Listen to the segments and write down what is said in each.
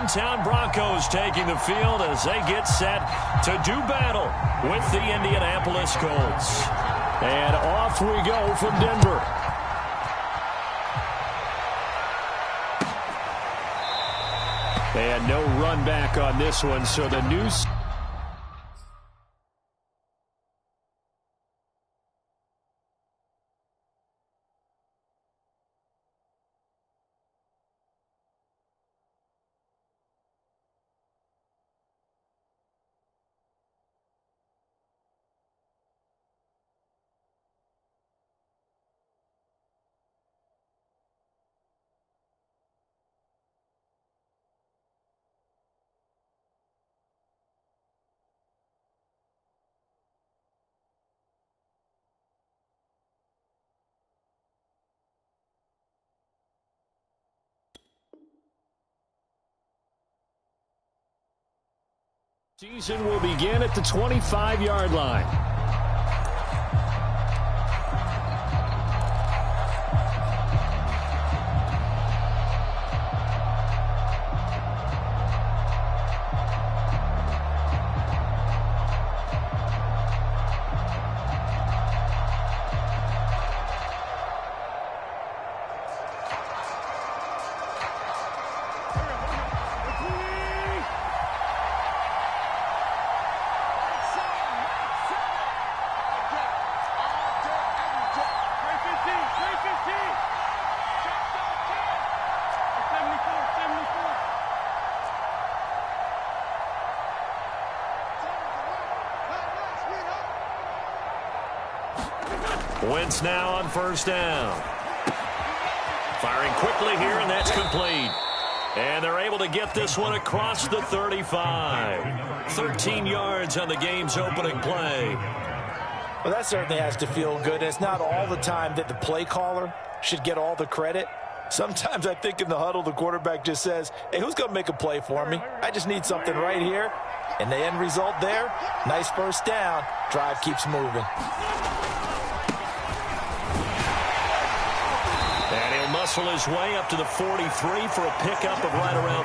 hometown Broncos taking the field as they get set to do battle with the Indianapolis Colts. And off we go from Denver. And no run back on this one, so the news... Season will begin at the 25-yard line. Wentz now on first down. Firing quickly here, and that's complete. And they're able to get this one across the 35. 13 yards on the game's opening play. Well, that certainly has to feel good. It's not all the time that the play caller should get all the credit. Sometimes I think in the huddle, the quarterback just says, hey, who's going to make a play for me? I just need something right here. And the end result there, nice first down. Drive keeps moving. And he'll muscle his way up to the 43 for a pickup of right around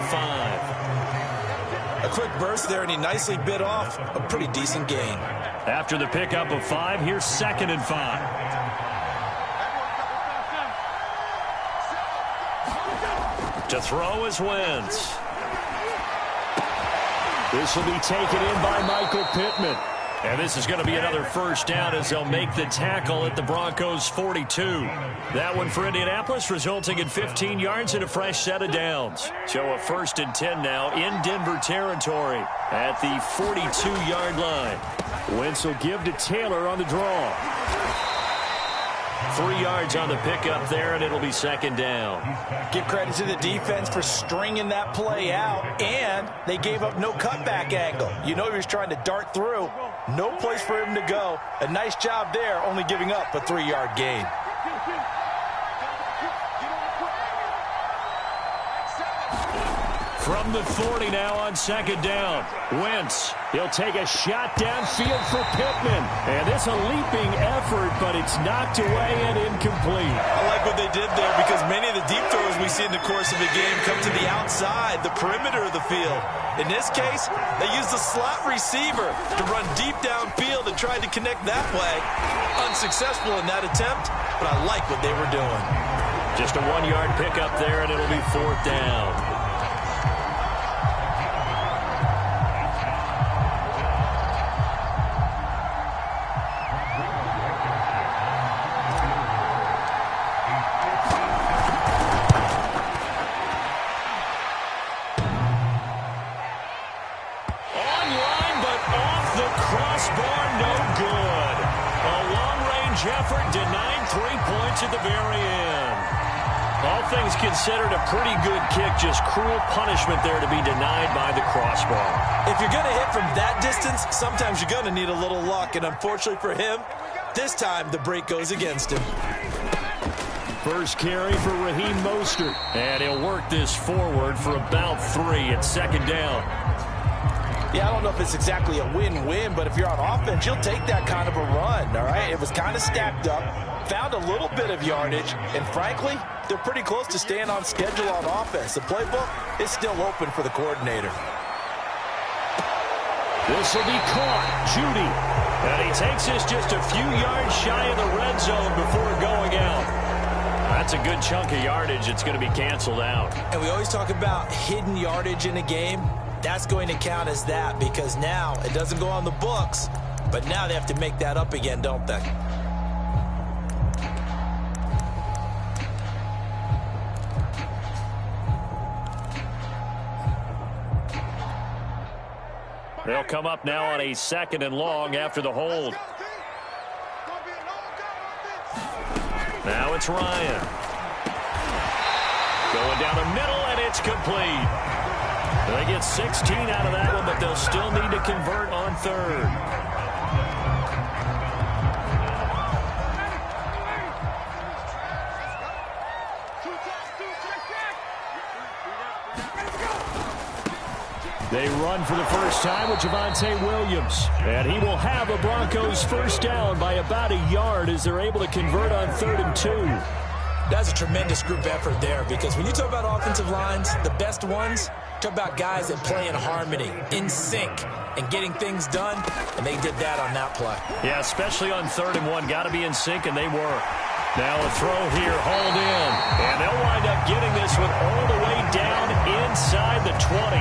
5. A quick burst there, and he nicely bit off a pretty decent gain. After the pickup of 5, here's 2nd and 5. To throw is Wentz. This will be taken in by Michael Pittman. And this is going to be another first down as they'll make the tackle at the Broncos' 42. That one for Indianapolis, resulting in 15 yards and a fresh set of downs. So a 1st and 10 now in Denver territory at the 42-yard line. Wentz will give to Taylor on the draw. 3 yards on the pickup there, and it'll be 2nd down. Give credit to the defense for stringing that play out, and they gave up no cutback angle. You know he was trying to dart through. No place for him to go. A nice job there, only giving up a 3-yard gain. From the 40 now on 2nd down. Wentz, he'll take a shot downfield for Pittman. And it's a leaping effort, but it's knocked away and incomplete. I like what they did there because many of the deep throws we see in the course of the game come to the outside, the perimeter of the field. In this case, they used the slot receiver to run deep downfield and tried to connect that way. Unsuccessful in that attempt, but I like what they were doing. Just a 1-yard pickup there, and it'll be 4th down. Effort denying 3 points at the very end. All things considered, a pretty good kick. Just cruel punishment there to be denied by the crossbar. If you're going to hit from that distance, sometimes you're going to need a little luck. And unfortunately for him, this time the break goes against him. First carry for Raheem Mostert. And he'll work this forward for about 3 at 2nd down. Yeah, I don't know if it's exactly a win-win, but if you're on offense, you'll take that kind of a run, all right? It was kind of stacked up. found a little bit of yardage, and frankly, they're pretty close to staying on schedule on offense. The playbook is still open for the coordinator. This will be caught. Judy. And he takes us just a few yards shy of the red zone before going out. That's a good chunk of yardage. It's going to be canceled out. And we always talk about hidden yardage in a game. That's going to count as that because now it doesn't go on the books, but now they have to make that up again, don't they? They'll come up now on a 2nd and long after the hold. Now it's Ryan. Going down the middle, and it's complete. They get 16 out of that one, but they'll still need to convert on 3rd. They run for the first time with Javonte Williams. And he will have the Broncos first down by about a yard as they're able to convert on 3rd and 2. That's a tremendous group effort there because when you talk about offensive lines, the best ones, talk about guys that play in harmony, in sync, and getting things done, and they did that on that play. Yeah, especially on 3rd and 1. Got to be in sync, and they were. Now a throw here, hauled in. And they'll wind up getting this one all the way down inside the 20.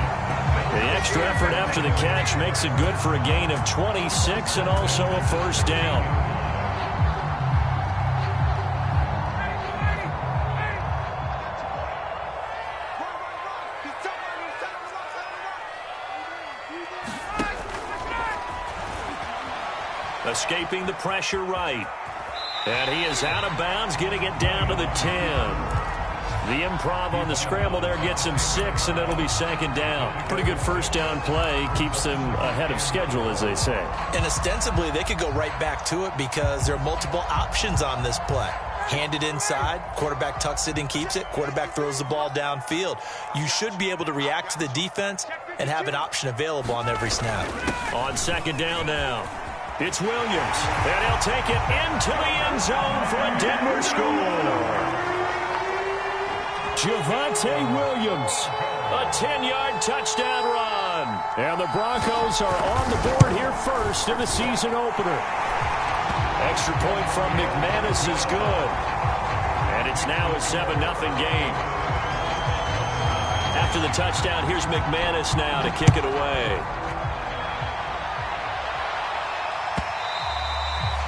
The extra effort after the catch makes it good for a gain of 26 and also a first down. Escaping the pressure right. And he is out of bounds, getting it down to the 10. The improv on the scramble there gets him 6, and it'll be 2nd down. Pretty good first down play. Keeps them ahead of schedule, as they say. And ostensibly, they could go right back to it because there are multiple options on this play. Hand it inside, quarterback tucks it and keeps it, quarterback throws the ball downfield. You should be able to react to the defense and have an option available on every snap. On 2nd down now, it's Williams. And he'll take it into the end zone for a Denver score. Javonte Williams, a 10-yard touchdown run. And the Broncos are on the board here first in the season opener. Extra point from McManus is good. And it's now a 7-0 game. After the touchdown, here's McManus now to kick it away.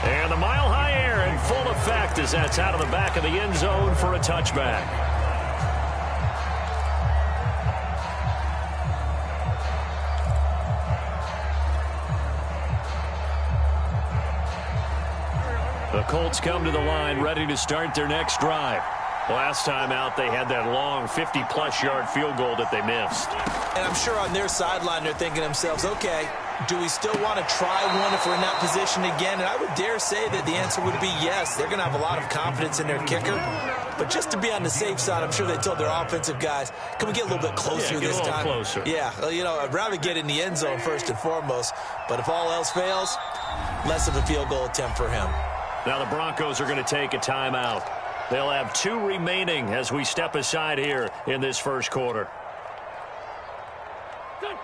And the mile-high air in full effect as that's out of the back of the end zone for a touchback. The Colts come to the line ready to start their next drive. Last time out, they had that long 50-plus yard field goal that they missed. And I'm sure on their sideline they're thinking to themselves, okay, do we still want to try one if we're in that position again? And I would dare say that the answer would be yes. They're going to have a lot of confidence in their kicker. But just to be on the safe side, I'm sure they told their offensive guys, can we get a little bit closer this time? Closer. Yeah, well, you know, I'd rather get in the end zone first and foremost. But if all else fails, less of a field goal attempt for him. Now the Broncos are going to take a timeout. They'll have 2 remaining as we step aside here in this first quarter.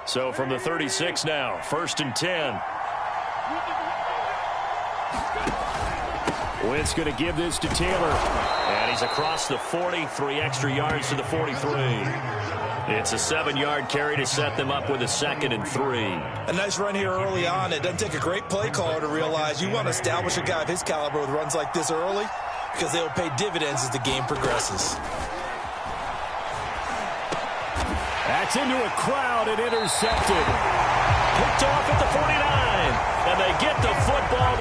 So from the 36 now, 1st and 10. Wentz going to give this to Taylor. And he's across the 40, 3 extra yards to the 43. It's a 7-yard carry to set them up with a 2nd and 3. A nice run here early on. It doesn't take a great play caller to realize you want to establish a guy of his caliber with runs like this early because they will pay dividends as the game progresses. That's into a crowd and intercepted. Picked off at the 49. And they get the football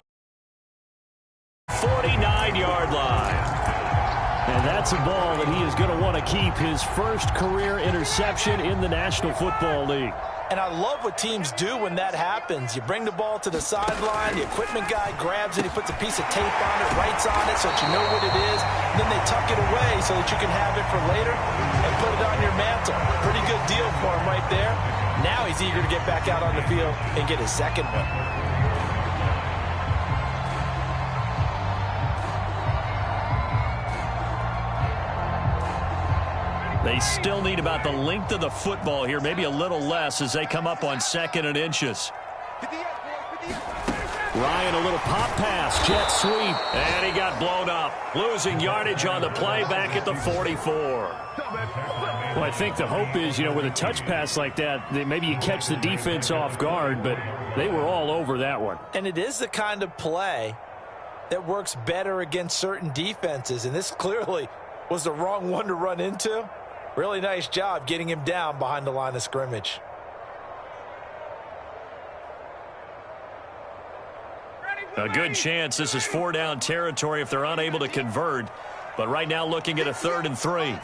49-yard line. And that's a ball that he is going to want to keep, his first career interception in the National Football League. And I love what teams do when that happens. You bring the ball to the sideline, the equipment guy grabs it, he puts a piece of tape on it, writes on it so that you know what it is, and then they tuck it away so that you can have it for later and put it on your mantle. Pretty good deal for him right there. Now he's eager to get back out on the field and get his second one. They still need about the length of the football here, maybe a little less as they come up on 2nd and inches. Ryan, a little pop pass, jet sweep, and he got blown up. Losing yardage on the play back at the 44. Well, I think the hope is, with a touch pass like that maybe you catch the defense off guard, but they were all over that one. And it is the kind of play that works better against certain defenses, and this clearly was the wrong one to run into. Really nice job getting him down behind the line of scrimmage. A good chance this is 4-down territory if they're unable to convert. But right now looking at a 3rd and 3.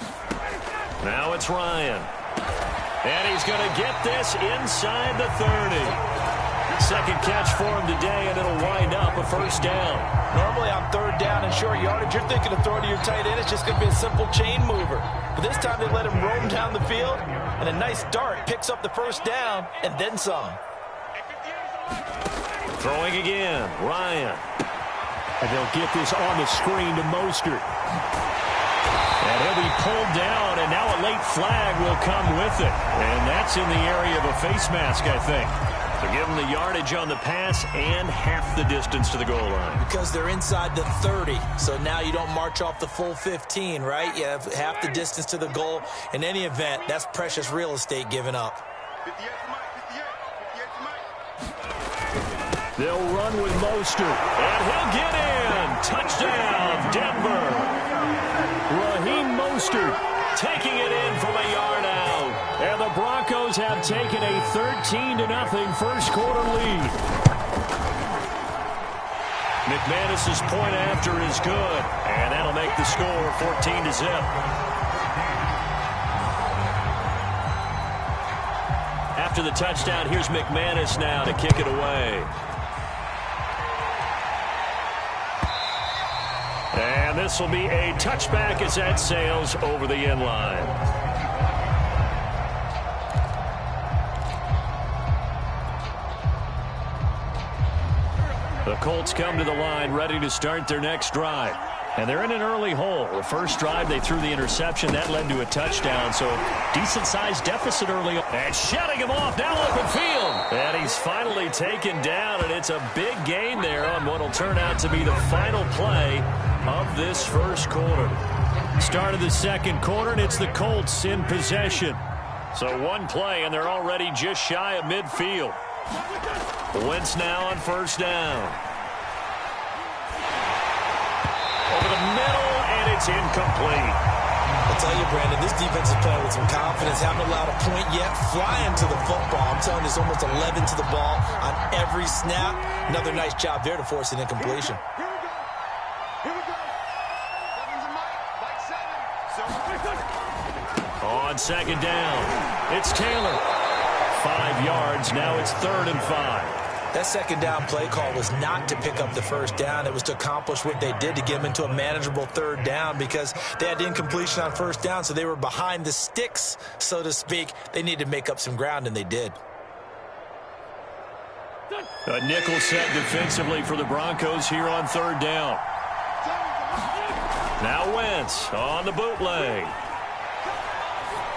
Now it's Ryan. And he's going to get this inside the 30. Second catch for him today, and it'll wind up a 1st down. Normally on 3rd down and short yardage, you're thinking of throwing to your tight end. It's just going to be a simple chain mover. But this time they let him roam down the field, and a nice dart picks up the 1st down and then some. Throwing again, Ryan. And they'll get this on the screen to Mostert. And he'll be pulled down, and now a late flag will come with it. And that's in the area of a face mask, I think. So give them the yardage on the pass and half the distance to the goal line. Because they're inside the 30, so now you don't march off the full 15, right? You have half the distance to the goal. In any event, that's precious real estate given up. They'll run with Mostert, and he'll get in. Touchdown, Denver. Raheem Mostert taking it in from a yard out. And the Broncos have taken a 13-0 first quarter lead. McManus's point after is good, and that'll make the score 14-0. After the touchdown, here's McManus now to kick it away. And this will be a touchback as that sails over the end line. The Colts come to the line ready to start their next drive. And they're in an early hole. The first drive, they threw the interception. That led to a touchdown. So decent-sized deficit early on. And shutting him off, now open field. And he's finally taken down, and it's a big gain there on what will turn out to be the final play of this first quarter. Start of the second quarter, and it's the Colts in possession. So one play, and they're already just shy of midfield. Wentz now on 1st down. Over the middle, and it's incomplete. I'll tell you, Brandon, this defense is playing with some confidence. Haven't allowed a point yet. Flying to the football. I'm telling you, there's almost 11 to the ball on every snap. Another nice job there to force an incompletion. On 2nd down, it's Taylor. 5 yards, now it's 3rd and 5. That 2nd down play call was not to pick up the 1st down. It was to accomplish what they did to get them into a manageable 3rd down because they had incompletion on 1st down, so they were behind the sticks, so to speak. They needed to make up some ground, and they did. A nickel set defensively for the Broncos here on 3rd down. Now Wentz on the bootleg.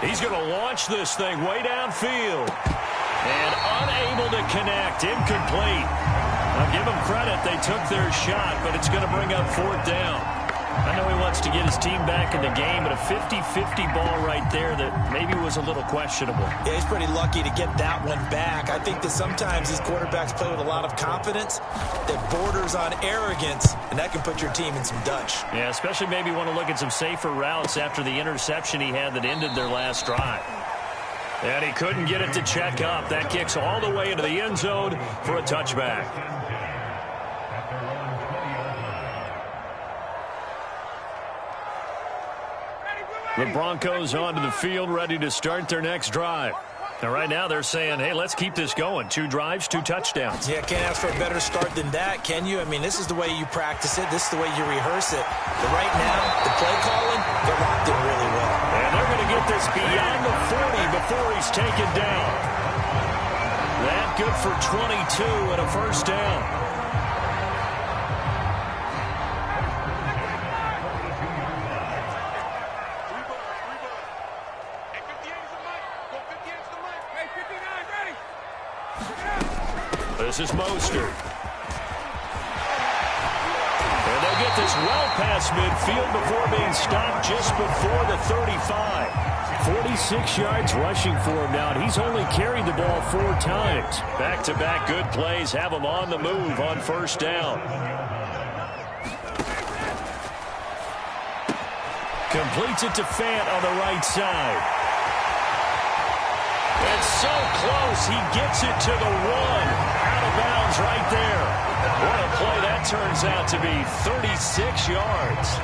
He's going to launch this thing way downfield. And unable to connect. Incomplete. I'll give them credit. They took their shot, but it's going to bring up 4th down. I know he wants to get his team back in the game, but a 50-50 ball right there that maybe was a little questionable. Yeah, he's pretty lucky to get that one back. I think that sometimes these quarterbacks play with a lot of confidence that borders on arrogance, and that can put your team in some Dutch. Yeah, especially maybe want to look at some safer routes after the interception he had that ended their last drive. And he couldn't get it to check up. That kicks all the way into the end zone for a touchback. The Broncos onto the field, ready to start their next drive. And right now they're saying, hey, let's keep this going. 2 drives, 2 touchdowns. Yeah, can't ask for a better start than that, can you? I mean, this is the way you practice it. This is the way you rehearse it. But right now, the play calling, they're locked in really well. And they're going to get this beyond the 40 before he's taken down. That good for 22 and a 1st down. This is Mostert. And they'll get this well past midfield before being stopped just before the 35. 46 yards rushing for him now, and he's only carried the ball 4 times. Back-to-back good plays have him on the move on first down. Completes it to Fant on the right side. It's so close. He gets it to the 1. Out of bounds right there. What a play that turns out to be. 36 yards.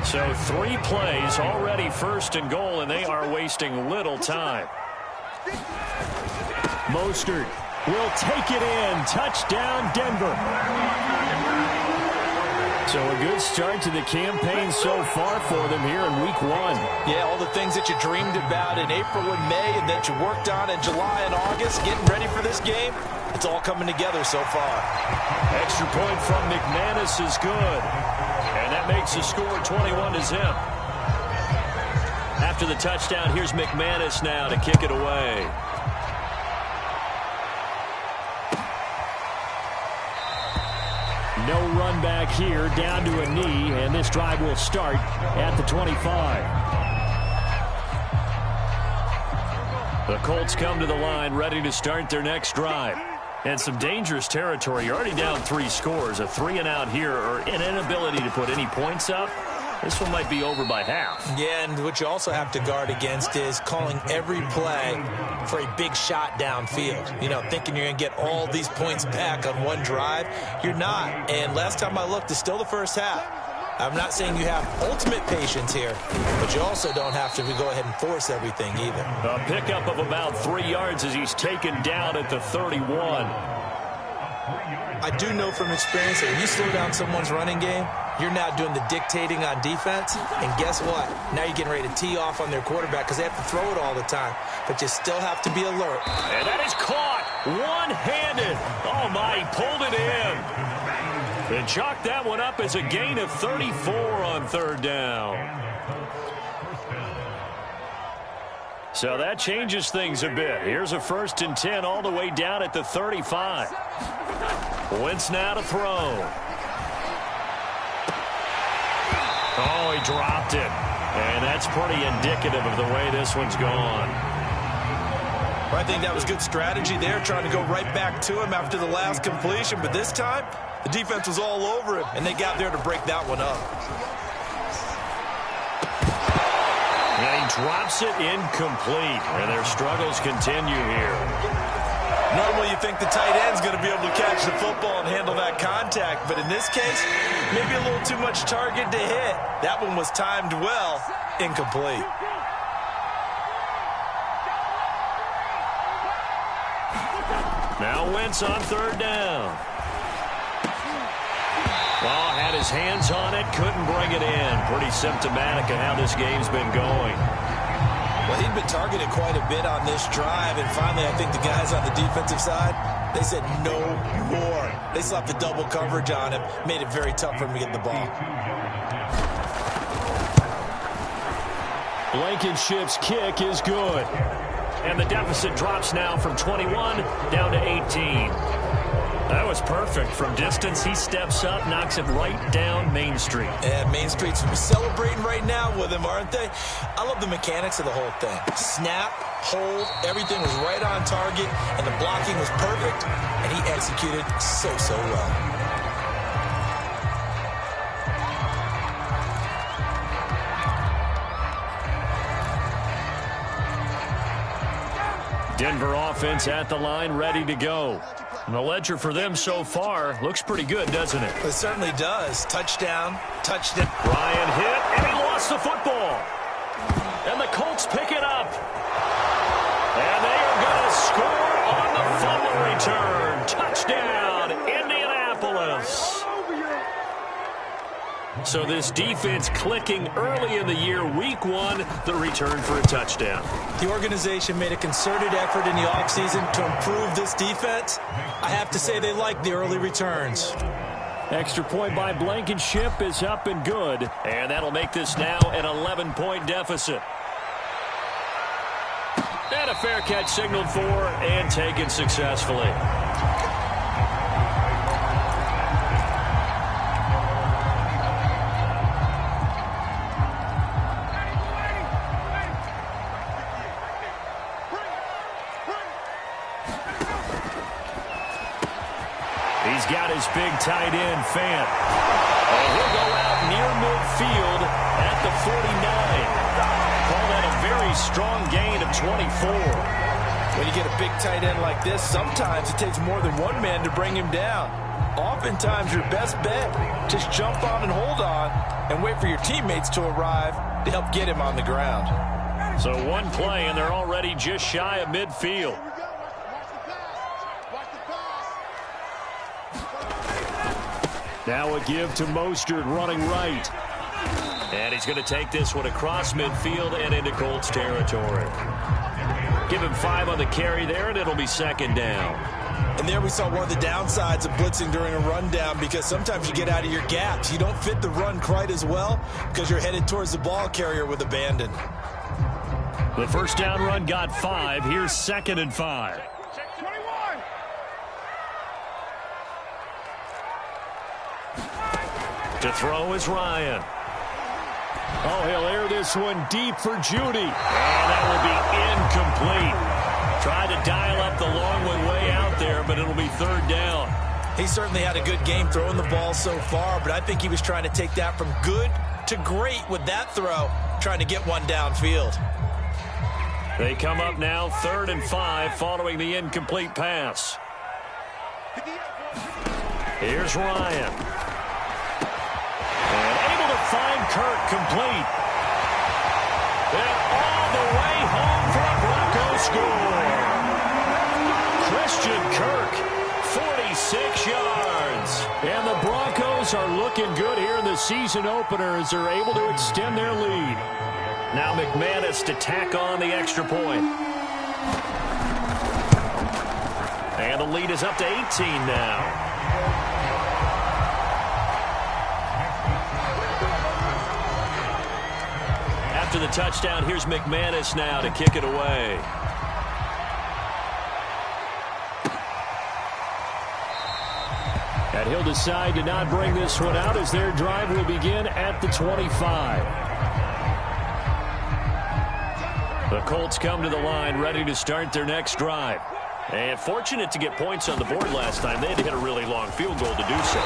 So 3 plays, already first and goal, and they are wasting little time. Mostert will take it in. Touchdown, Denver. So a good start to the campaign so far for them here in week 1. Yeah, all the things that you dreamed about in April and May and that you worked on in July and August, getting ready for this game, it's all coming together so far. Extra point from McManus is good. And that makes the score 21-0. After the touchdown, here's McManus now to kick it away. No run back here, down to a knee, and this drive will start at the 25. The Colts come to the line, ready to start their next drive. And some dangerous territory. You're already down 3 scores. A 3-and-out here, or an inability to put any points up. This one might be over by half. Yeah, and what you also have to guard against is calling every play for a big shot downfield. You know, thinking you're going to get all these points back on one drive. You're not. And last time I looked, it's still the first half. I'm not saying you have ultimate patience here, but you also don't have to go ahead and force everything either. A pickup of about 3 yards as he's taken down at the 31. I do know from experience that when you slow down someone's running game, you're now doing the dictating on defense, and guess what? Now you're getting ready to tee off on their quarterback because they have to throw it all the time, but you still have to be alert. And that is caught one-handed. Oh, my, he pulled it in. And chalked that one up as a gain of 34 on 3rd down. So that changes things a bit. Here's a 1st and 10 all the way down at the 35. Wentz now to throw. Oh, he dropped it. And that's pretty indicative of the way this one's gone. I think that was good strategy there, trying to go right back to him after the last completion. But this time, the defense was all over him, and they got there to break that one up. And he drops it incomplete, and their struggles continue here. Normally you think the tight end's going to be able to catch the football and handle that contact, but in this case, maybe a little too much target to hit. That one was timed well, incomplete. Now Wentz on 3rd down. Well, had his hands on it, couldn't bring it in. Pretty symptomatic of how this game's been going. Well, he'd been targeted quite a bit on this drive, and finally I think the guys on the defensive side, they said no more. They slapped the double coverage on him, made it very tough for him to get the ball. Blankenship's kick is good. And the deficit drops now from 21 down to 18. That was perfect. From distance, he steps up, knocks it right down Main Street. And Main Street's celebrating right now with him, aren't they? I love the mechanics of the whole thing. Snap, hold, everything was right on target, and the blocking was perfect, and he executed so well. Denver offense at the line, ready to go. And the ledger for them so far looks pretty good, doesn't it? It certainly does. Touchdown, touchdown. Ryan hit, and he lost the football. And the Colts pick it up. And they are going to score on the fumble return. Touchdown, Indianapolis. So this defense clicking early in the year, week 1, the return for a touchdown. The organization made a concerted effort in the offseason to improve this defense. I have to say they like the early returns. Extra point by Blankenship is up and good. And that'll make this now an 11-point deficit. And a fair catch signaled for and taken successfully. He's got his big tight end, Fant. And he'll go out near midfield at the 49. Call that a very strong gain of 24. When you get a big tight end like this, sometimes it takes more than one man to bring him down. Oftentimes, your best bet, just jump on and hold on and wait for your teammates to arrive to help get him on the ground. So one play, and they're already just shy of midfield. Now a give to Mostert running right. And he's going to take this one across midfield and into Colts territory. Give him 5 on the carry there, and it'll be second down. And there we saw one of the downsides of blitzing during a rundown, because sometimes you get out of your gaps. You don't fit the run quite as well because you're headed towards the ball carrier with abandon. The first down run got 5. Here's 2nd and 5. To throw is Ryan. Oh, he'll air this one deep for Judy. And that will be incomplete. Tried to dial up the long way out there, but it'll be 3rd down. He certainly had a good game throwing the ball so far, but I think he was trying to take that from good to great with that throw, trying to get one downfield. They come up now 3rd and 5 following the incomplete pass. Here's Ryan. And able to find Kirk complete. And all the way home for a Broncos score. Christian Kirk, 46 yards. And the Broncos are looking good here in the season opener as they're able to extend their lead. Now McManus to tack on the extra point. And the lead is up to 18 now. After the touchdown, here's McManus now to kick it away. And he'll decide to not bring this one out as their drive will begin at the 25. The Colts come to the line ready to start their next drive. And fortunate to get points on the board last time. They had to hit a really long field goal to do so.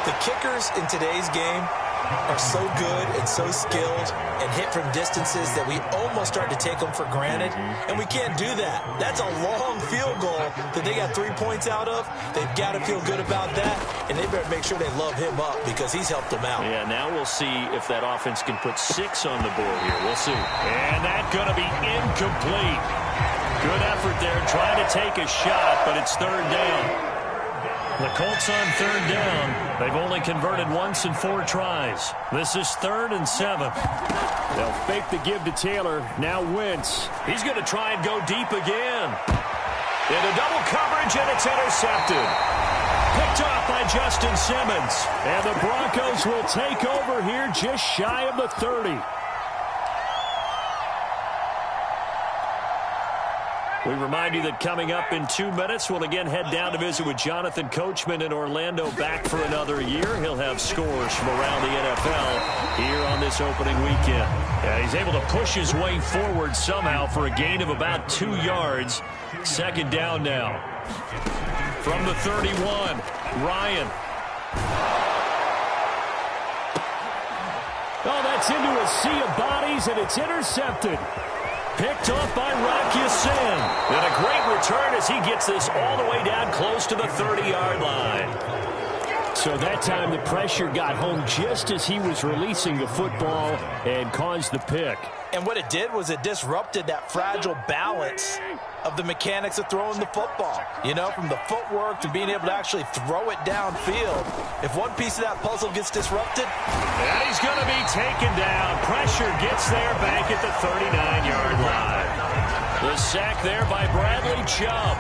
The kickers in today's game are so good and so skilled and hit from distances that we almost start to take them for granted, and we can't do that. That's a long field goal that they got 3 points out of. They've got to feel good about that, and they better make sure they love him up because he's helped them out. Yeah, now we'll see if that offense can put 6 on the board here. We'll see. And that's going to be incomplete. Good effort there, trying to take a shot, but it's 3rd down. The Colts on 3rd down. They've only converted once in 4 tries. This is 3rd and 7. They'll fake the give to Taylor. Now Wentz. He's going to try and go deep again. Into double coverage, and it's intercepted. Picked off by Justin Simmons. And the Broncos will take over here just shy of the 30. We remind you that coming up in 2 minutes, we'll again head down to visit with Jonathan Coachman in Orlando, back for another year. He'll have scores from around the NFL here on this opening weekend. Yeah, he's able to push his way forward somehow for a gain of about 2 yards. 2nd down now. From the 31, Ryan. Oh, that's into a sea of bodies, and it's intercepted. Picked off by Rocky Sin. And a great return as he gets this all the way down close to the 30-yard line. So that time the pressure got home just as he was releasing the football and caused the pick. And what it did was it disrupted that fragile balance of the mechanics of throwing the football. You know, from the footwork to being able to actually throw it downfield. If one piece of that puzzle gets disrupted. And he's going to be taken down. Pressure gets there back at the 39-yard line. The sack there by Bradley Chubb.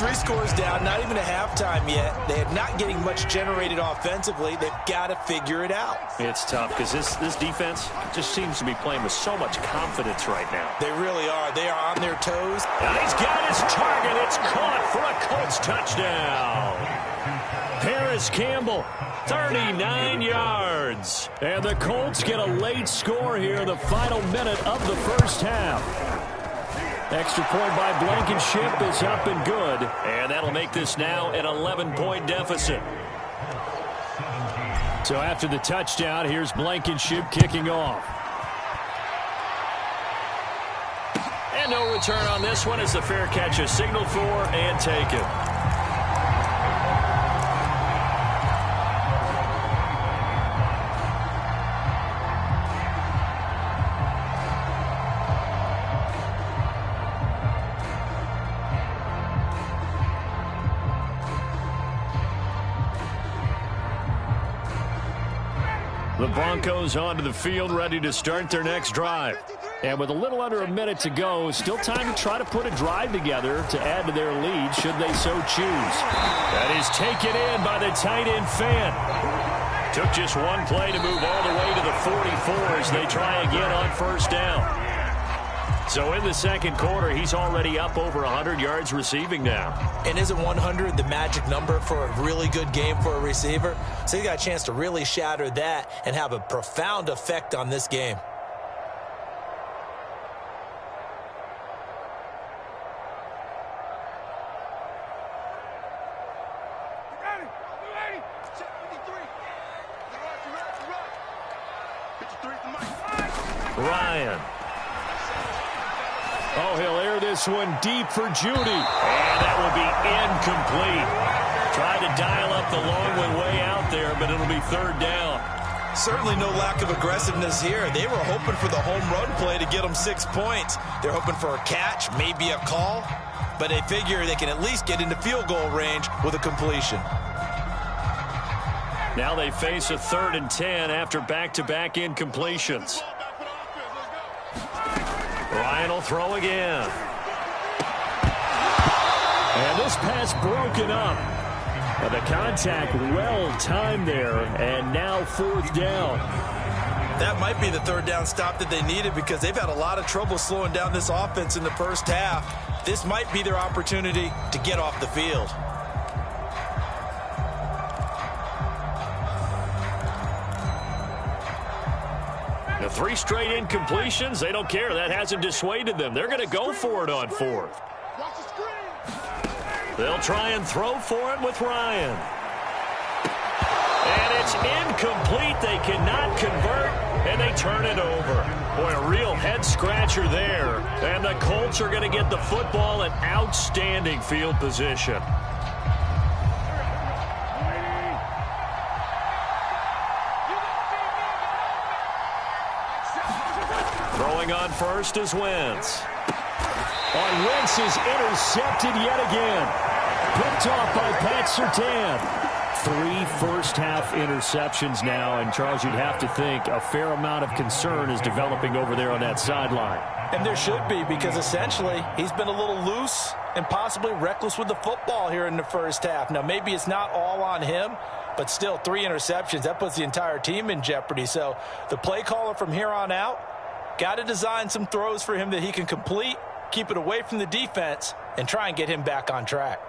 3 scores down, not even a halftime yet. They are not getting much generated offensively. They've got to figure it out. It's tough because this defense just seems to be playing with so much confidence right now. They really are. They are on their toes. And he's got his target. It's caught for a Colts touchdown. Paris Campbell, 39 yards. And the Colts get a late score here in the final minute of the first half. Extra point by Blankenship is up and good. And that'll make this now an 11-point deficit. So after the touchdown, here's Blankenship kicking off. And no return on this one as the fair catch is signaled for and taken. The Broncos onto the field, ready to start their next drive. And with a little under a minute to go, still time to try to put a drive together to add to their lead should they so choose. That is taken in by the tight end Fant. Took just one play to move all the way to the 44 as they try again on first down. So in the second quarter, he's already up over 100 yards receiving now. And isn't 100 the magic number for a really good game for a receiver? So you got a chance to really shatter that and have a profound effect on this game. Ryan. Oh, he'll air this one deep for Judy. And that will be incomplete. Tried to dial up the long one way out there, but it'll be third down. Certainly no lack of aggressiveness here. They were hoping for the home run play to get them 6 points. They're hoping for a catch, maybe a call, but they figure they can at least get into field goal range with a completion. Now they face a 3rd and 10 after back-to-back incompletions. Ryan will throw again. And this pass broken up. The contact well timed there, and now 4th down. That might be the 3rd down stop that they needed because they've had a lot of trouble slowing down this offense in the first half. This might be their opportunity to get off the field. The 3 straight incompletions, they don't care. That hasn't dissuaded them. They're going to go for it on 4th. They'll try and throw for it with Ryan. And it's incomplete. They cannot convert, and they turn it over. Boy, a real head-scratcher there. And the Colts are going to get the football in outstanding field position. Throwing on first is Wentz. On Wentz is intercepted yet again. Picked off by Pat Surtain. 3 first-half interceptions now, and Charles, you'd have to think a fair amount of concern is developing over there on that sideline. And there should be, because essentially he's been a little loose and possibly reckless with the football here in the first half. Now, maybe it's not all on him, but still 3 interceptions. That puts the entire team in jeopardy. So the play caller from here on out got to design some throws for him that he can complete, keep it away from the defense, and try and get him back on track.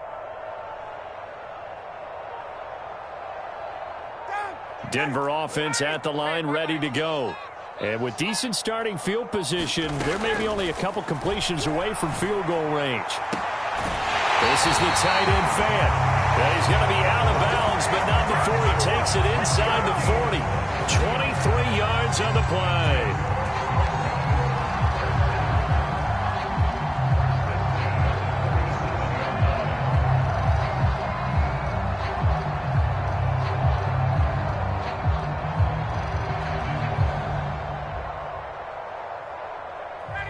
Denver offense at the line, ready to go. And with decent starting field position, there may be only a couple completions away from field goal range. This is the tight end Fant. And he's going to be out of bounds, but not before he takes it inside the 40. 23 yards on the play.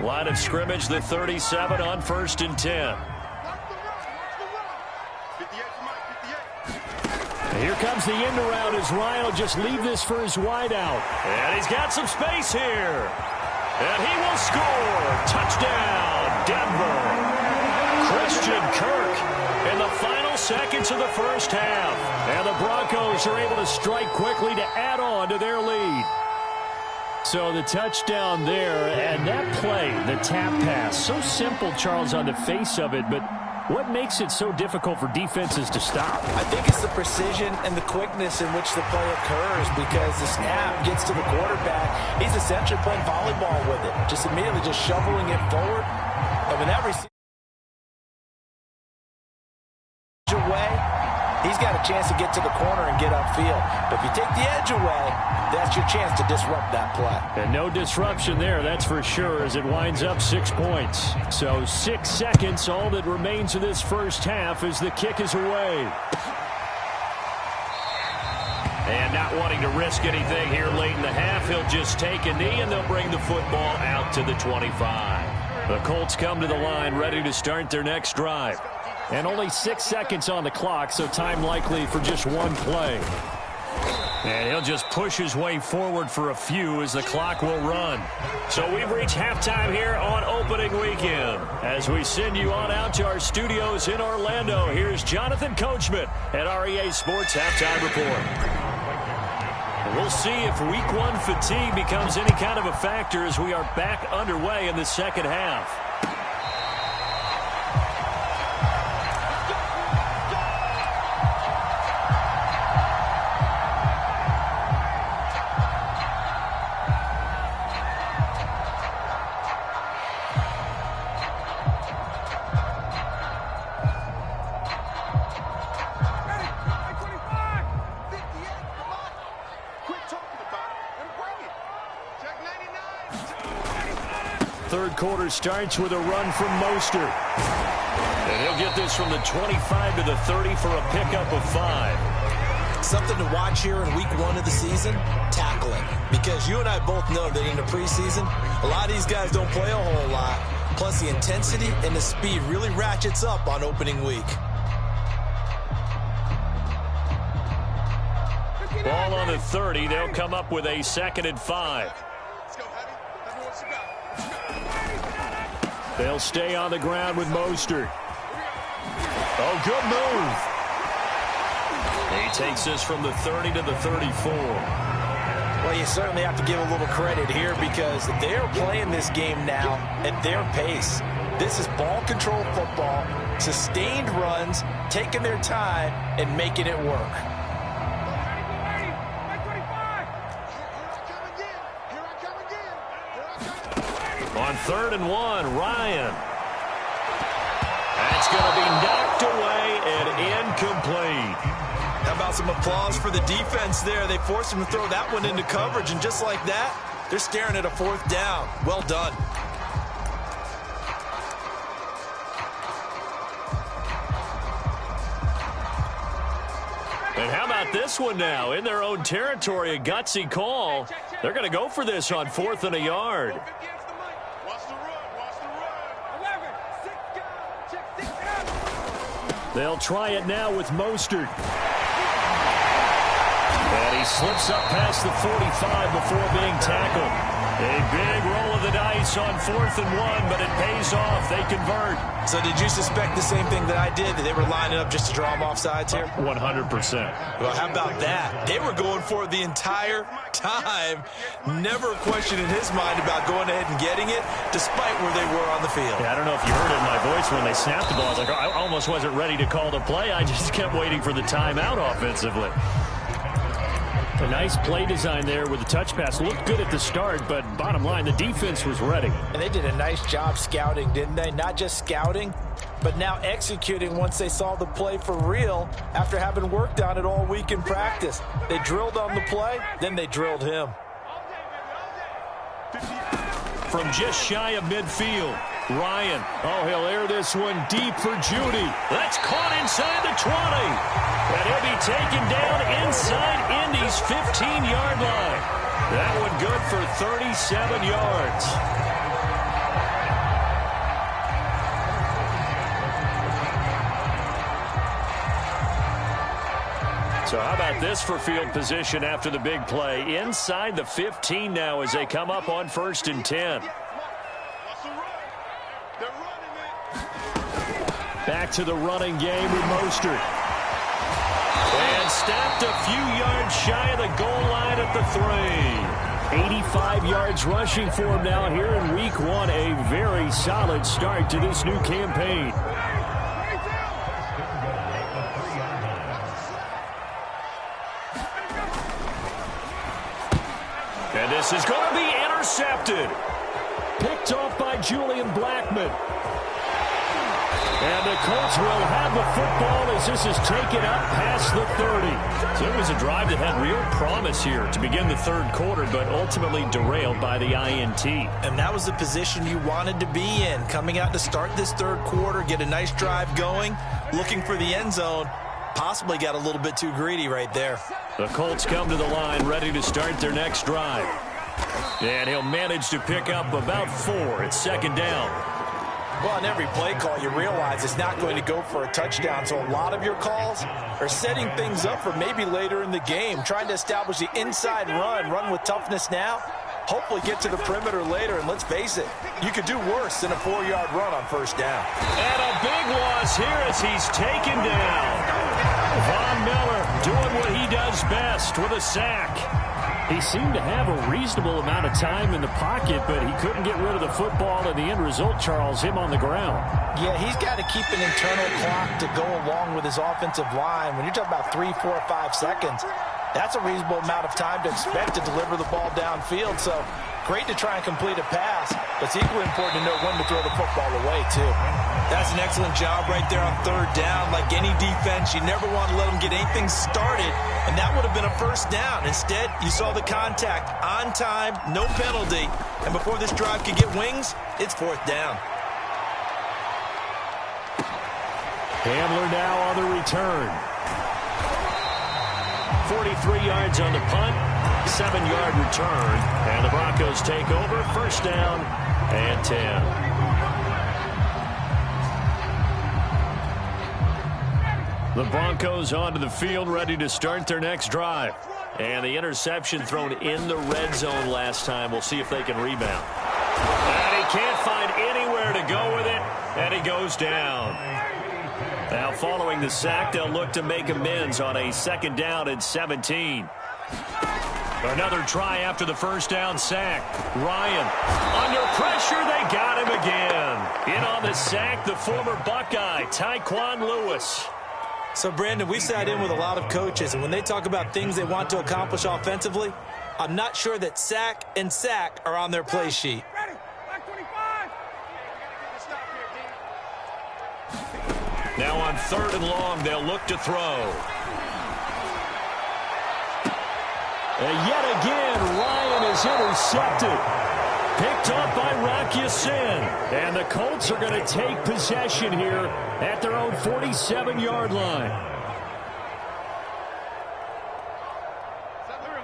Line of scrimmage, the 37 on 1st and 10. Here comes the end around as Ryan will just leave this for his wideout. And he's got some space here. And he will score. Touchdown, Denver. Christian Kirk. And final seconds of the first half. And the Broncos are able to strike quickly to add on to their lead. So the touchdown there, and that play, the tap pass, so simple, Charles, on the face of it, but what makes it so difficult for defenses to stop? I think it's the precision and the quickness in which the play occurs, because the snap gets to the quarterback. He's essentially playing volleyball with it, just immediately just shoveling it forward. And when that receiver away, he's got a chance to get to the corner and get upfield. But if you take the edge away, that's your chance to disrupt that play. And no disruption there, that's for sure, as it winds up 6 points. So 6 seconds, all that remains of this first half as the kick is away. And not wanting to risk anything here late in the half, he'll just take a knee, and they'll bring the football out to the 25. The Colts come to the line, ready to start their next drive. And only 6 seconds on the clock, so time likely for just one play. And he'll just push his way forward for a few as the clock will run. So we've reached halftime here on opening weekend. As we send you on out to our studios in Orlando, here's Jonathan Coachman at REA Sports Halftime Report. And we'll see if Week 1 fatigue becomes any kind of a factor as we are back underway in the second half. Third quarter starts with a run from Mostert. And he'll get this from the 25 to the 30 for a pickup of 5. Something to watch here in Week 1 of the season, tackling. Because you and I both know that in the preseason, a lot of these guys don't play a whole lot. Plus, the intensity and the speed really ratchets up on opening week. Ball on the 30. They'll come up with a 2nd and 5. They'll stay on the ground with Mostert. Oh, good move. He takes this from the 30 to the 34. Well, you certainly have to give a little credit here, because they're playing this game now at their pace. This is ball control football, sustained runs, taking their time and making it work. On 3rd and 1, Ryan. That's going to be knocked away and incomplete. How about some applause for the defense there? They forced him to throw that one into coverage, and just like that, they're staring at a 4th down. Well done. And how about this one now? In their own territory, a gutsy call. They're going to go for this on 4th and a yard. They'll try it now with Mostert. And he slips up past the 45 before being tackled. A big roll of the dice on 4th and 1, but it pays off. They convert. So did you suspect the same thing that I did, that they were lining up just to draw them off sides here? 100%. Well, how about that? They were going for it the entire time. Never a question in his mind about going ahead and getting it, despite where they were on the field. Yeah, I don't know if you heard it in my voice when they snapped the ball. I was like, I almost wasn't ready to call the play. I just kept waiting for the timeout offensively. A nice play design there with the touch pass. Looked good at the start, but bottom line, the defense was ready. And they did a nice job scouting, didn't they? Not just scouting, but now executing once they saw the play for real after having worked on it all week in practice. They drilled on the play, then they drilled him. From just shy of midfield, Ryan. Oh, he'll air this one deep for Judy. That's caught inside the 20. And he'll be taken down inside Indy's 15-yard line. That one good for 37 yards. So how about this for field position after the big play? Inside the 15 now as they come up on 1st and 10. Back to the running game with Mostert. And stopped a few yards shy of the goal line at the 3. 85 yards rushing for him now here in week 1. A very solid start to this new campaign. And this is going to be intercepted. Picked off by Julian Blackmon. And the Colts will have the football as this is taken up past the 30. So it was a drive that had real promise here to begin the third quarter, but ultimately derailed by the INT. And that was the position you wanted to be in. Coming out to start this third quarter, get a nice drive going, looking for the end zone. Possibly got a little bit too greedy right there. The Colts come to the line ready to start their next drive. And he'll manage to pick up about 4 at second down. Well, on every play call, you realize it's not going to go for a touchdown. So a lot of your calls are setting things up for maybe later in the game, trying to establish the inside run with toughness now, hopefully get to the perimeter later. And let's face it, you could do worse than a 4-yard run on first down. And a big loss here as he's taken down. Von Miller doing what he does best with a sack. He seemed to have a reasonable amount of time in the pocket, but he couldn't get rid of the football, and the end result, Charles, him on the ground. Yeah, he's got to keep an internal clock to go along with his offensive line. When you're talking about 3, 4, 5 seconds, that's a reasonable amount of time to expect to deliver the ball downfield. So great to try and complete a pass, but it's equally important to know when to throw the football away, too. That's an excellent job right there on third down. Like any defense, you never want to let them get anything started, and that would have been a first down. Instead, you saw the contact on time, no penalty, and before this drive could get wings, it's fourth down. Hamler now on the return. 43 yards on the punt, 7-yard return, and the Broncos take over, first down and 10. The Broncos onto the field, ready to start their next drive. And the interception thrown in the red zone last time. We'll see if they can rebound. And he can't find anywhere to go with it, and he goes down. Now following the sack, they'll look to make amends on a second down and 17. Another try after the first down sack. Ryan, under pressure, they got him again. In on the sack, the former Buckeye, Tyquan Lewis. So, Brandon, we sat in with a lot of coaches, and when they talk about things they want to accomplish offensively, I'm not sure that sack and sack are on their play sheet. Now on third and long, they'll look to throw. And yet again, Ryan is intercepted. Picked up by Rocky Sin. And the Colts are going to take possession here at their own 47-yard line.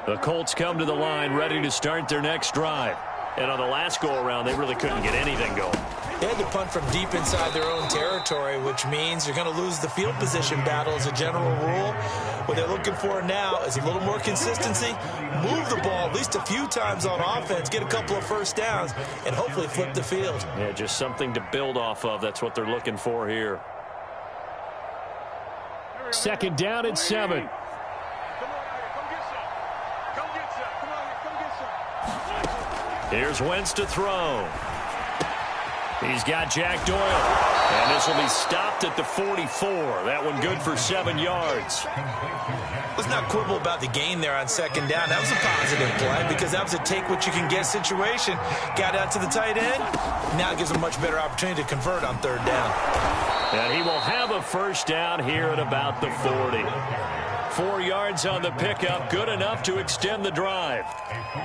The Colts come to the line ready to start their next drive. And on the last go-around, they really couldn't get anything going. They had to punt from deep inside their own territory, which means you're going to lose the field position battle as a general rule. What they're looking for now is a little more consistency, move the ball at least a few times on offense, get a couple of first downs, and hopefully flip the field. Yeah, just something to build off of. That's what they're looking for here. Second down and 7. Here's Wentz to throw. He's got Jack Doyle. And this will be stopped at the 44. That one good for 7 yards. Let's not quibble about the gain there on second down. That was a positive play because that was a take-what-you-can-get situation. Got out to the tight end. Now it gives him a much better opportunity to convert on third down. And he will have a first down here at about the 40. 4 yards on the pickup, good enough to extend the drive.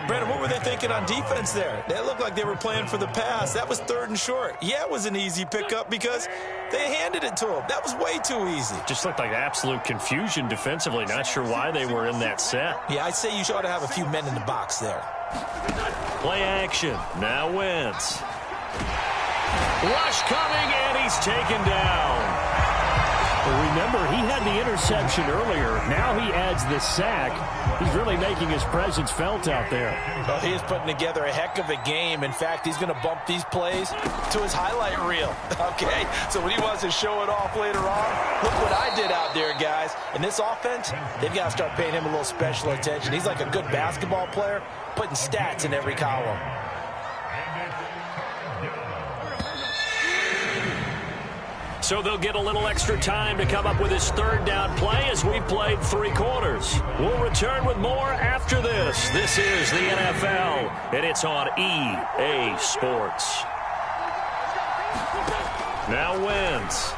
Brandon, what were they thinking on defense there? They looked like they were playing for the pass. That was third and short. Yeah, it was an easy pickup because they handed it to him. That was way too easy. Just looked like absolute confusion defensively. Not sure why they were in that set. Yeah, I'd say you ought to have a few men in the box there. Play action. Now Wentz. Rush coming, and he's taken down. Well, remember, he had the interception earlier. Now he adds the sack. He's really making his presence felt out there. Well, he is putting together a heck of a game. In fact, he's going to bump these plays to his highlight reel. Okay, so when he wants to show it off later on, look what I did out there, guys. In this offense, they've got to start paying him a little special attention. He's like a good basketball player, putting stats in every column. So they'll get a little extra time to come up with his third down play as we've played 3 quarters. We'll return with more after this. This is the NFL, and it's on EA Sports. Now Wentz.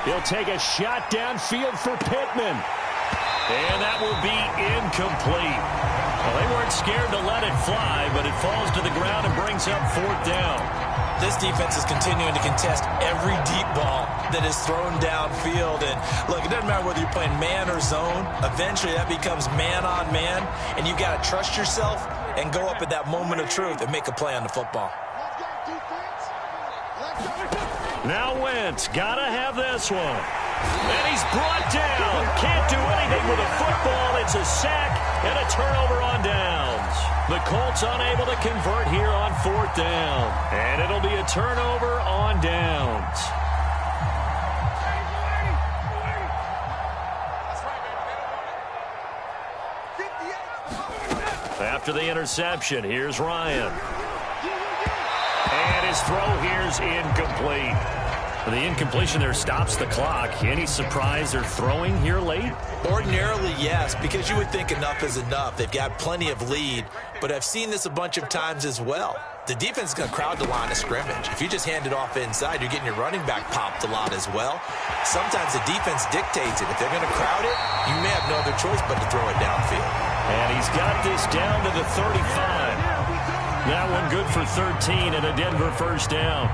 He'll take a shot downfield for Pittman. And that will be incomplete. Well, they weren't scared to let it fly, but it falls to the ground and brings up 4th down. This defense is continuing to contest every deep ball that is thrown downfield. And, look, it doesn't matter whether you're playing man or zone. Eventually, that becomes man-on-man, and you've got to trust yourself and go up at that moment of truth and make a play on the football. Now Wentz, got to have this one. And he's brought down. Can't do anything with a football. It's a sack and a turnover on downs. The Colts unable to convert here on 4th down. And it'll be a turnover on downs. After the interception, here's Ryan. And his throw here's incomplete. The incompletion there stops the clock. Any surprise they're throwing here late? Ordinarily, yes, because you would think enough is enough. They've got plenty of lead, but I've seen this a bunch of times as well. The defense is going to crowd the line of scrimmage. If you just hand it off inside, you're getting your running back popped a lot as well. Sometimes the defense dictates it. If they're going to crowd it, you may have no other choice but to throw it downfield. And he's got this down to the 35. That one good for 13 and a Denver 1st down.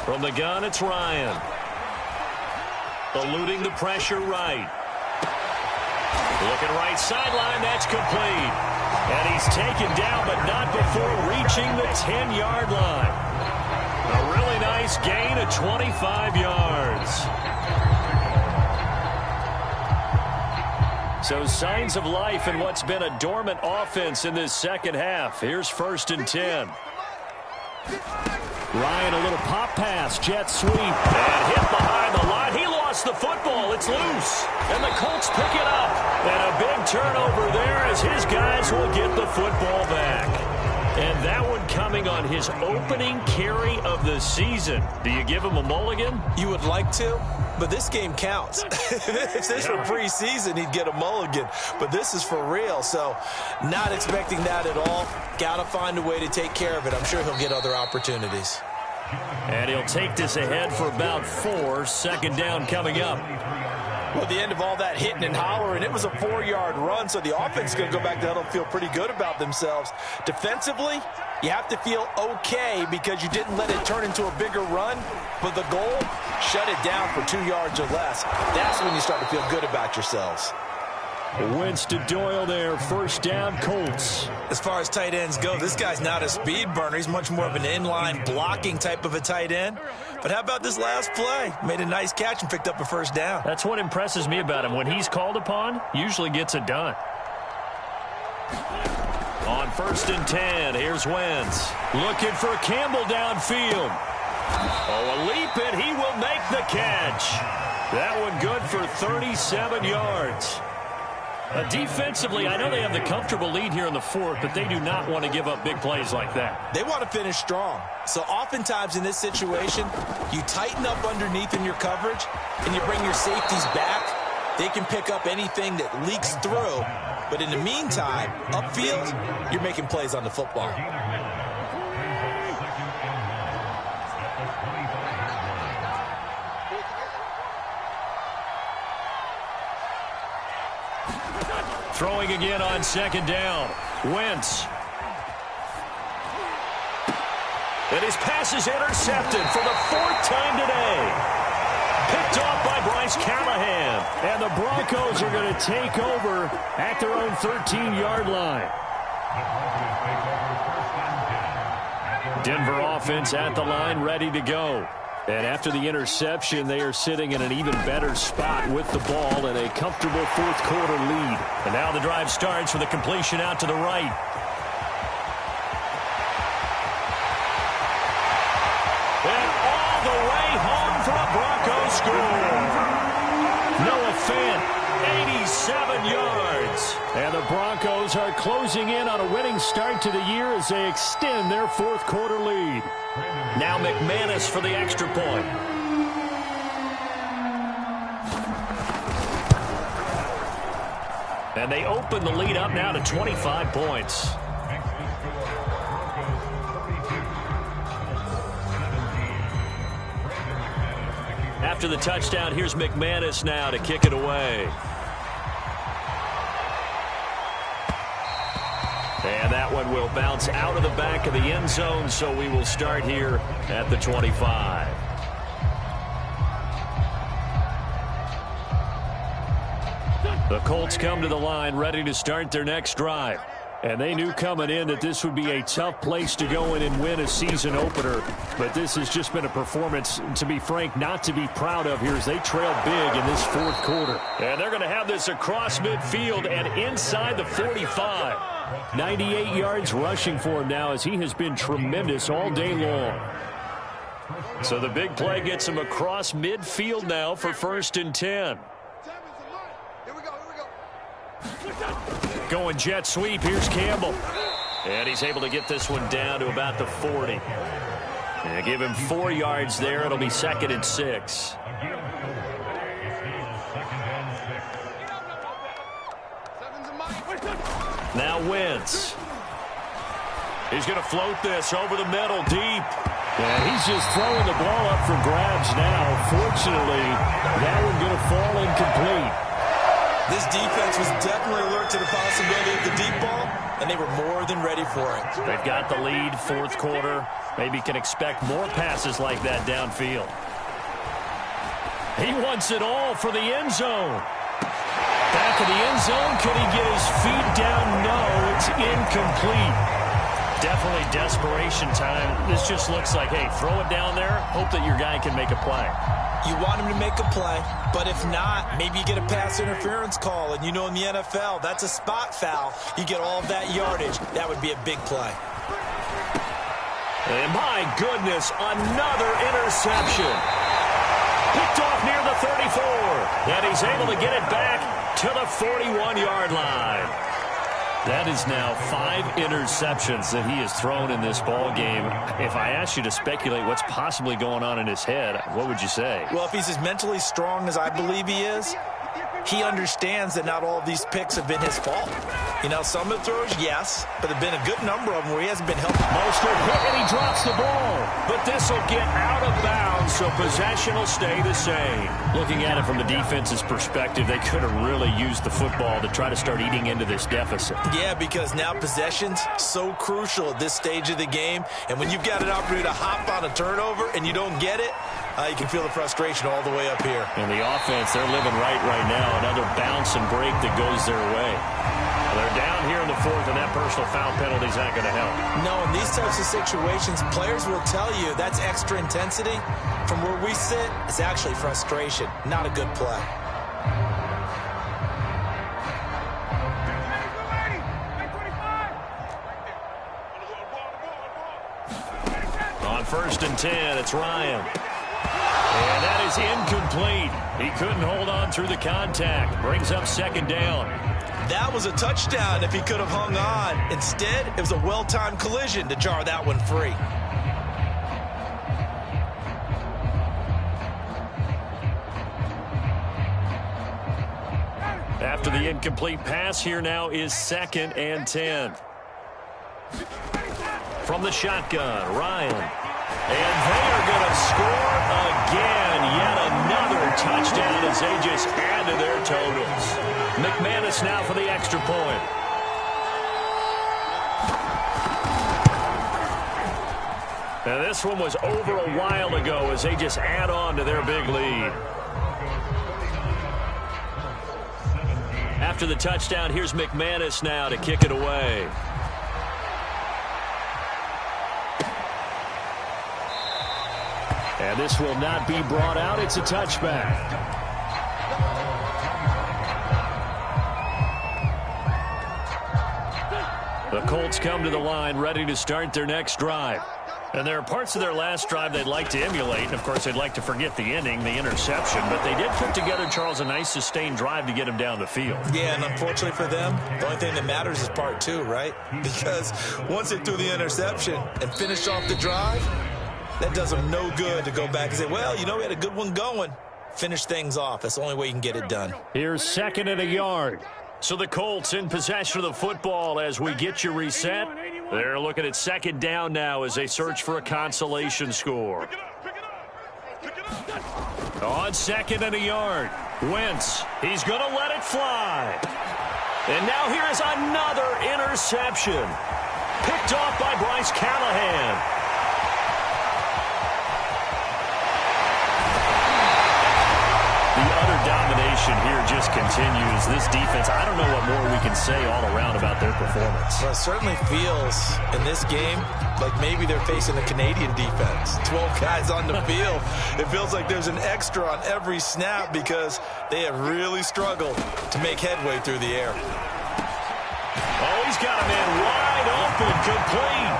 From the gun, it's Ryan. Eluding the pressure right. Looking right sideline, that's complete. And he's taken down, but not before reaching the 10-yard line. A really nice gain of 25 yards. So signs of life in what's been a dormant offense in this second half. Here's 1st and 10. Ryan, a little pop pass, jet sweep, and hit behind the line. He lost the football. It's loose, and the Colts pick it up. And a big turnover there as his guys will get the football back. And that one coming on his opening carry of the season. Do you give him a mulligan? You would like to, but this game counts. If this were preseason, he'd get a mulligan. But this is for real, so not expecting that at all. Got to find a way to take care of it. I'm sure he'll get other opportunities. And he'll take this ahead for about 4. 2nd down coming up. Well, the end of all that hitting and hollering, it was a 4-yard run, so the offense is going to go back to huddle and feel pretty good about themselves. Defensively, you have to feel okay because you didn't let it turn into a bigger run, but the goal, shut it down for 2 yards or less. That's when you start to feel good about yourselves. Wentz to Doyle there, 1st down, Colts. As far as tight ends go, this guy's not a speed burner. He's much more of an inline blocking type of a tight end. But how about this last play? Made a nice catch and picked up a 1st down. That's what impresses me about him. When he's called upon, usually gets it done. On 1st and 10, here's Wentz. Looking for Campbell downfield. Oh, a leap, and he will make the catch. That one good for 37 yards. Defensively, I know they have the comfortable lead here in the 4th, but they do not want to give up big plays like that. They want to finish strong. So oftentimes in this situation, you tighten up underneath in your coverage, and you bring your safeties back. They can pick up anything that leaks through. But in the meantime, upfield, you're making plays on the football. Throwing again on second down. Wentz. And his pass is intercepted for the 4th time today. Picked off by Bryce Callahan. And the Broncos are going to take over at their own 13-yard line. Denver offense at the line, ready to go. And after the interception, they are sitting in an even better spot with the ball and a comfortable 4th quarter lead. And now the drive starts with a completion out to the right. And all the way home for a Broncos score. Noah Fant, 87 yards. And the Broncos are closing in on a winning start to the year as they extend their 4th quarter lead. Now McManus for the extra point. And they open the lead up now to 25 points. After the touchdown, here's McManus now to kick it away. And that one will bounce out of the back of the end zone, so we will start here at the 25. The Colts come to the line ready to start their next drive. And they knew coming in that this would be a tough place to go in and win a season opener. But this has just been a performance, to be frank, not to be proud of here as they trail big in this 4th quarter. And they're going to have this across midfield and inside the 45. 98 yards rushing for him now as he has been tremendous all day long. So the big play gets him across midfield now for 1st and 10. Going jet sweep. Here's Campbell. And he's able to get this one down to about the 40. And give him 4 yards there. It'll be 2nd and 6. Now Wentz. He's going to float this over the middle deep. And he's just throwing the ball up for grabs now. Fortunately, that one going to fall incomplete. This defense was definitely alert to the possibility of the deep ball, and they were more than ready for it. They've got the lead, 4th quarter. Maybe can expect more passes like that downfield. He wants it all for the end zone. Back of the end zone. Could he get his feet down? No, it's incomplete. Definitely desperation time. This just looks like, hey, throw it down there. Hope that your guy can make a play. You want him to make a play, but if not, maybe you get a pass interference call. And you know in the NFL, that's a spot foul. You get all of that yardage. That would be a big play. And my goodness, another interception. Picked off near the 34. And he's able to get it back to the 41-yard line. That is now 5 interceptions that he has thrown in this ball game. If I asked you to speculate what's possibly going on in his head, what would you say? Well, if he's as mentally strong as I believe he is, he understands that not all of these picks have been his fault. You know, some of the throws, yes, but there have been a good number of them where he hasn't been helped. Mostert hit and he drops the ball. But this will get out of bounds, so possession will stay the same. Looking at it from the defense's perspective, they could have really used the football to try to start eating into this deficit. Yeah, because now possession's so crucial at this stage of the game. And when you've got an opportunity to hop on a turnover and you don't get it, you can feel the frustration all the way up here. And the offense, they're living right now. Another bounce and break that goes their way. They're down here in the 4th, and that personal foul penalty is not going to help. No, in these types of situations, players will tell you that's extra intensity. From where we sit, it's actually frustration, not a good play. On 1st and 10, it's Ryan. And that is incomplete. He couldn't hold on through the contact. Brings up 2nd down. That was a touchdown if he could have hung on. Instead, it was a well-timed collision to jar that one free. After the incomplete pass, here now is 2nd and 10. From the shotgun, Ryan. And they are going to score again. Yet another touchdown as they just add to their totals. McManus now for the extra point. Now this one was over a while ago as they just add on to their big lead. After the touchdown, here's McManus now to kick it away. And this will not be brought out. It's a touchback. The Colts come to the line ready to start their next drive. And there are parts of their last drive they'd like to emulate. And, of course, they'd like to forget the inning, the interception. But they did put together, Charles, a nice sustained drive to get him down the field. Yeah, and unfortunately for them, the only thing that matters is part two, right? Because once they threw the interception and finished off the drive, that does them no good to go back and say, well, you know, we had a good one going. Finish things off. That's the only way you can get it done. Here's 2nd and a yard. So the Colts in possession of the football as we get you reset. They're looking at 2nd down now as they search for a consolation score. On 2nd and a yard. Wentz, he's going to let it fly. And now here is another interception. Picked off by Bryce Callahan. The utter domination here just continues. This defense, I don't know what more we can say all around about their performance. Well, it certainly feels in this game like maybe they're facing a Canadian defense. 12 guys on the field. It feels like there's an extra on every snap because they have really struggled to make headway through the air. Oh, he's got a man wide open, complete.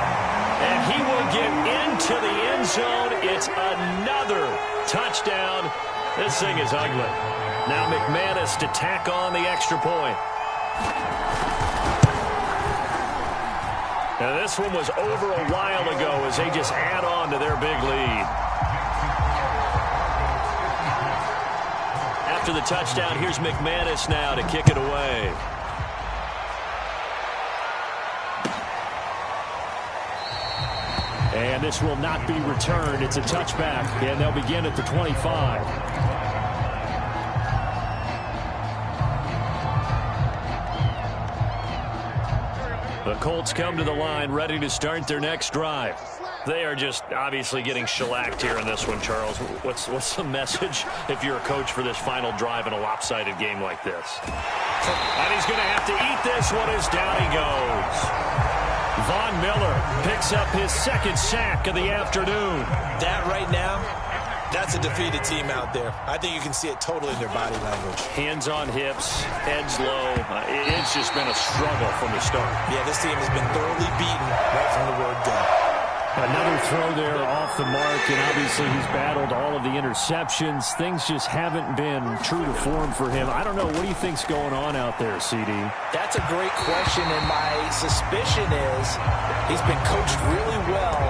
And he will get into the end zone. It's another touchdown. This thing is ugly. Now McManus to tack on the extra point. Now this one was over a while ago as they just add on to their big lead. After the touchdown, here's McManus now to kick it away. And this will not be returned. It's a touchback, and they'll begin at the 25. The Colts come to the line ready to start their next drive. They are just obviously getting shellacked here in this one, Charles. What's the message if you're a coach for this final drive in a lopsided game like this? And he's going to have to eat this one as down he goes. Von Miller picks up his 2nd sack of the afternoon. That right now, that's a defeated team out there. I think you can see it totally in their body language. Hands on hips, heads low. It's just been a struggle from the start. Yeah, this team has been thoroughly beaten right from the word go. Another throw there off the mark, and obviously he's battled all of the interceptions. Things just haven't been true to form for him. I don't know. What do you think's going on out there, CD? That's a great question, and my suspicion is he's been coached really well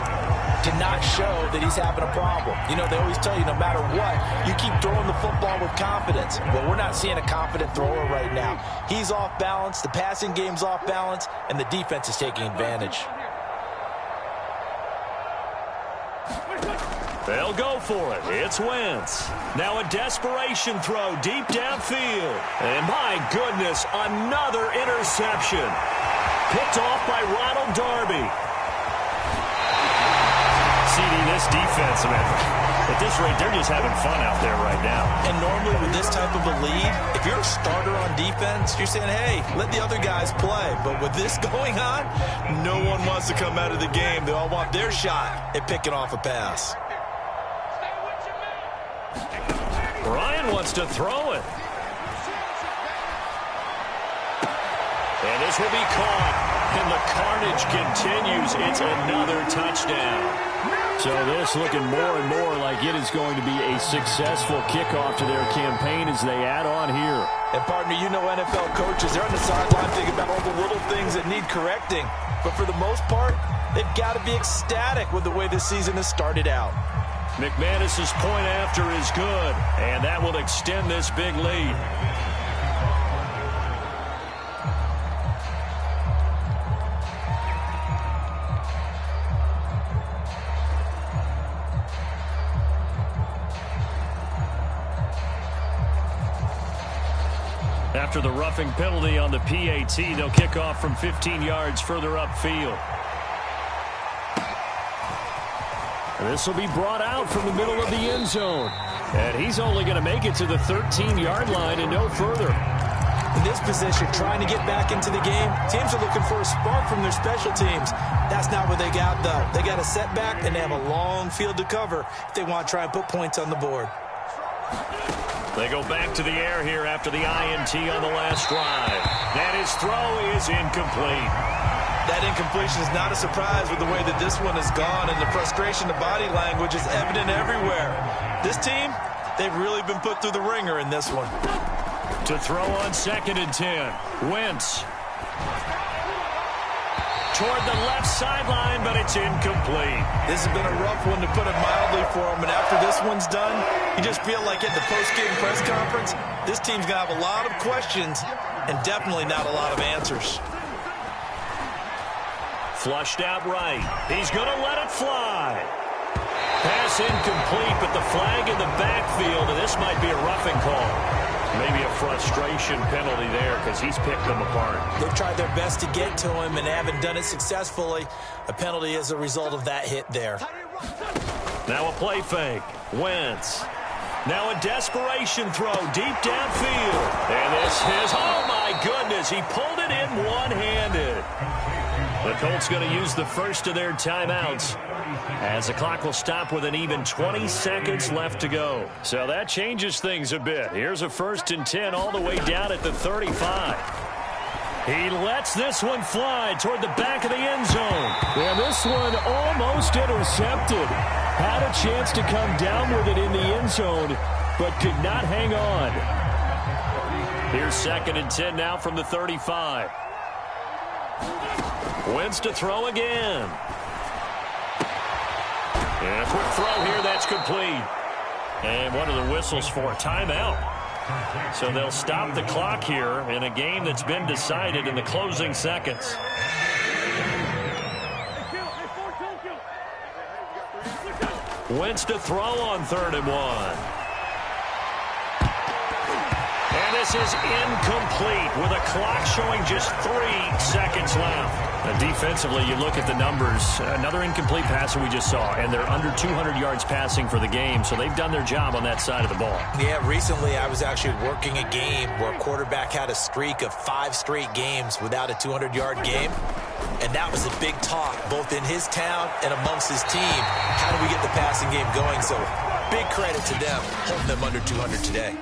to not show that he's having a problem. You know, they always tell you no matter what, you keep throwing the football with confidence. Well, we're not seeing a confident thrower right now. He's off balance, the passing game's off balance, and the defense is taking advantage. They'll go for it. It's Wentz. Now a desperation throw deep downfield. And my goodness, another interception. Picked off by Ronald Darby. CD, this defense, man, at this rate, they're just having fun out there right now. And normally with this type of a lead, if you're a starter on defense, you're saying, hey, let the other guys play. But with this going on, no one wants to come out of the game. They all want their shot at picking off a pass. Ryan wants to throw it. And this will be caught. And the carnage continues. It's another touchdown. So this looking more and more like it is going to be a successful kickoff to their campaign as they add on here. And pardon me, you know NFL coaches, they're on the sideline thinking about all the little things that need correcting. But for the most part, they've got to be ecstatic with the way this season has started out. McManus's point after is good, and that will extend this big lead. After the roughing penalty on the PAT, they'll kick off from 15 yards further upfield. This will be brought out from the middle of the end zone. And he's only going to make it to the 13-yard line and no further. In this position, trying to get back into the game, teams are looking for a spark from their special teams. That's not what they got, though. They got a setback, and they have a long field to cover if they want to try and put points on the board. They go back to the air here after the INT on the last drive. And his throw is incomplete. That incompletion is not a surprise with the way that this one has gone, and the frustration of body language is evident everywhere. This team, they've really been put through the ringer in this one. To throw on 2nd and 10. Wentz. Toward the left sideline, but it's incomplete. This has been a rough one, to put it mildly, for him. And after this one's done, you just feel like at the post-game press conference, this team's going to have a lot of questions and definitely not a lot of answers. Flushed out right. He's going to let it fly. Pass incomplete, but the flag in the backfield, and this might be a roughing call. Maybe a frustration penalty there because he's picked them apart. They've tried their best to get to him and haven't done it successfully. A penalty as a result of that hit there. Now a play fake. Wentz. Now a desperation throw deep downfield. And this is, oh my goodness, he pulled it in one-handed. The Colts going to use the first of their timeouts as the clock will stop with an even 20 seconds left to go. So that changes things a bit. Here's a 1st and 10 all the way down at the 35. He lets this one fly toward the back of the end zone. And this one almost intercepted. Had a chance to come down with it in the end zone, but could not hang on. Here's 2nd and 10 now from the 35. Wentz to throw again. And a quick throw here, that's complete. And one of the whistles for a timeout. So they'll stop the clock here in a game that's been decided in the closing seconds. Wentz to throw on 3rd and 1. And this is incomplete with a clock showing just 3 seconds left. Defensively, you look at the numbers. Another incomplete passer we just saw, and they're under 200 yards passing for the game, so they've done their job on that side of the ball. Yeah, recently I was actually working a game where a quarterback had a streak of 5 straight games without a 200-yard game, and that was a big talk both in his town and amongst his team. How do we get the passing game going? So big credit to them, holding them under 200 today.